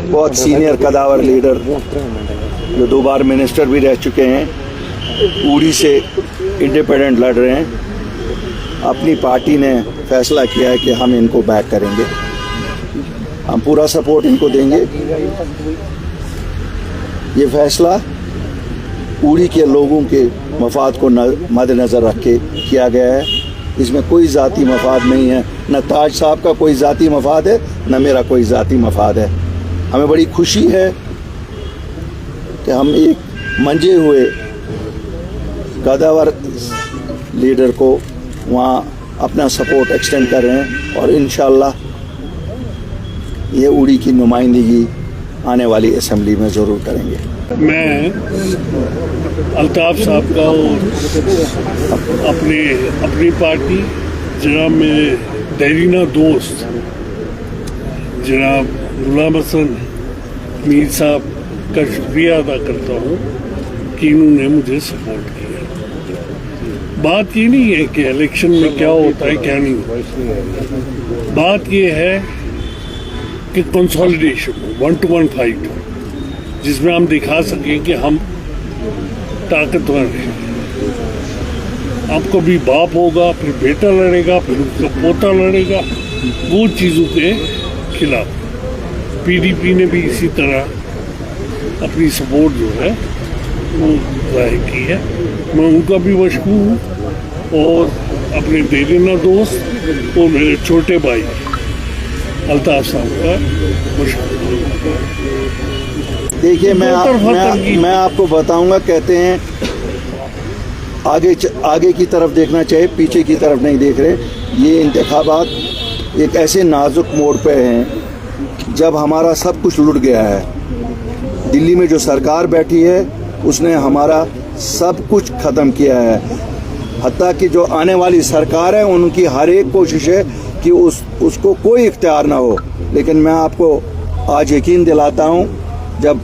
बहुत senior कदावर leader जो 2 बार minister भी रह चुके हैं, उड़ी से इंडिपेंडेंट लड़ रहे हैं। अपनी पार्टी ने फैसला किया है कि हम इनको बैक करेंगे, हम पूरा सपोर्ट इनको देंगे। ये फैसला उड़ी के लोगों के मफाद को मद्देनज़र रख के किया गया है। इसमें कोई ज़ाती मफाद नहीं है, न ताज साहब का कोई ज़ाती मफाद है, न मेरा कोई ज़ाती मफाद है। हमें बड़ी खुशी है कि हम एक मंजे हुए कदावर लीडर को वहाँ अपना सपोर्ट एक्सटेंड कर रहे हैं और इंशाअल्लाह ये उड़ी की नुमाइंदगी आने वाली असेंबली में ज़रूर करेंगे। मैं अल्ताफ साहब का और अपनी पार्टी जनाब मेरे देरीना दोस्त जनाब गुलाम हसन मीर साहब का शुक्रिया अदा करता हूँ कि इन्होंने मुझे सपोर्ट किया। बात ये नहीं है कि इलेक्शन में क्या होता है क्या नहीं होता, बात ये है कि कंसोलिडेशन हो, 1-to-1 फाइट हो, जिसमें हम दिखा सकें कि हम ताकतवर हैं। आपको भी बाप होगा, फिर बेटा लड़ेगा, फिर उसका पोता लड़ेगा, वो चीज़ों के खिलाफ। पीडीपी ने भी इसी तरह अपनी सपोर्ट जो है वो जाहिर की है। मैं उनका भी मशहूर हूँ और अपने देरीना दोस्त और मेरे छोटे भाई अल्ताफ साहब का मशहूर। देखिए मैं आपको बताऊंगा, कहते हैं आगे की तरफ देखना चाहिए, पीछे की तरफ नहीं देख रहे। ये इंतखाबात एक ऐसे नाजुक मोड़ पे हैं जब हमारा सब कुछ लुट गया है। दिल्ली में जो सरकार बैठी है उसने हमारा सब कुछ ख़त्म किया है। हत्ता कि जो आने वाली सरकार है उनकी हर एक कोशिश है कि उसको कोई इख्तियार ना हो। लेकिन मैं आपको आज यकीन दिलाता हूँ, जब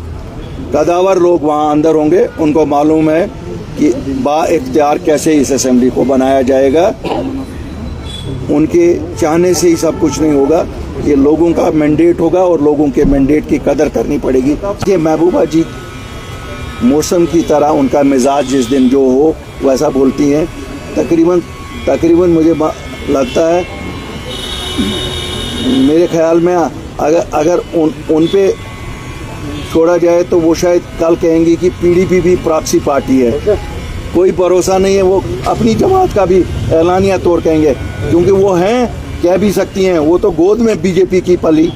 कदावर लोग वहाँ अंदर होंगे उनको मालूम है कि बा इख्तियार कैसे इस असेंबली को बनाया जाएगा। उनके चाहने से ही सब कुछ नहीं होगा, ये लोगों का मैंडेट होगा और लोगों के मैंडेट की कदर करनी पड़ेगी। ये महबूबा जी मौसम की तरह उनका मिजाज जिस दिन जो हो वैसा बोलती हैं। तकरीबन मुझे लगता है, मेरे ख्याल में अगर उन पे छोड़ा जाए तो वो शायद कल कहेंगी कि पीडीपी भी प्रॉक्सी पार्टी है। कोई भरोसा नहीं है, वो अपनी जमात का भी ऐलानिया तौर कहेंगे, क्योंकि वो हैं, कह भी सकती हैं। वो तो गोद में बीजेपी की पली,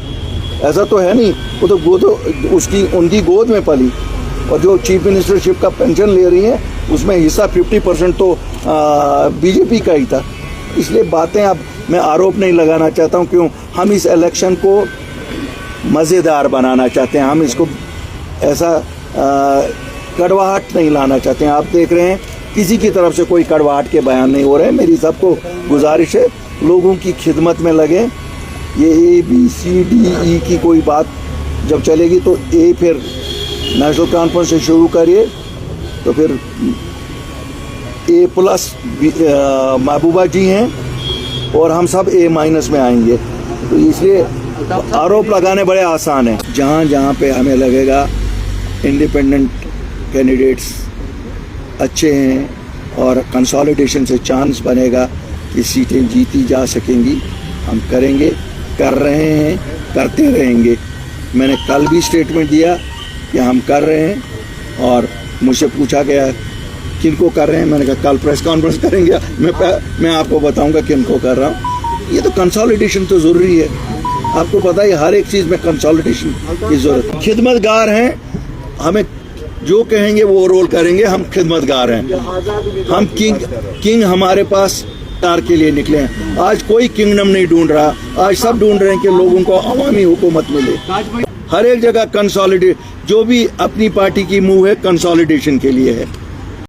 ऐसा तो है नहीं, वो तो उनकी गोद में पली। और जो चीफ मिनिस्टरशिप का पेंशन ले रही हैं उसमें हिस्सा 50% तो बीजेपी का ही था। इसलिए बातें अब मैं आरोप नहीं लगाना चाहता हूँ, क्यों हम इस इलेक्शन को मज़ेदार बनाना चाहते हैं, हम इसको ऐसा कड़वाहट नहीं लाना चाहते हैं। आप देख रहे हैं किसी की तरफ से कोई कड़वाहट के बयान नहीं हो रहे हैं। मेरी सबको गुजारिश है, लोगों की खिदमत में लगे। ये ABCDE की कोई बात जब चलेगी तो A फिर नेशनल कॉन्फ्रेंस से शुरू करिए, तो फिर A+ महबूबा जी हैं और हम सब A- में आएंगे। तो इसलिए आरोप लगाने बड़े आसान हैं। जहाँ पे हमें लगेगा इंडिपेंडेंट कैंडिडेट्स अच्छे हैं और कंसोलिडेशन से चांस बनेगा कि सीटें जीती जा सकेंगी, हम करेंगे, कर रहे हैं, करते रहेंगे। मैंने कल भी स्टेटमेंट दिया कि हम कर रहे हैं और मुझसे पूछा गया किनको कर रहे हैं, मैंने कहा कल प्रेस कॉन्फ्रेंस करेंगे, मैं आपको बताऊंगा किनको कर रहा हूँ। ये तो कंसोलिडेशन तो ज़रूरी है, आपको पता है हर एक चीज़ में कंसोलिडेशन की ज़रूरत। खिदमतगार हैं, हमें जो कहेंगे वो रोल करेंगे, हम खिदमतगार हैं। हम किंग हमारे पास तार के लिए निकले हैं। आज कोई किंगडम नहीं ढूंढ रहा, आज सब ढूंढ रहे हैं कि लोगों को अवामी हुकूमत मिले। हर एक जगह कंसोलिडेट, जो भी अपनी पार्टी की मूव है कंसोलिडेशन के लिए है।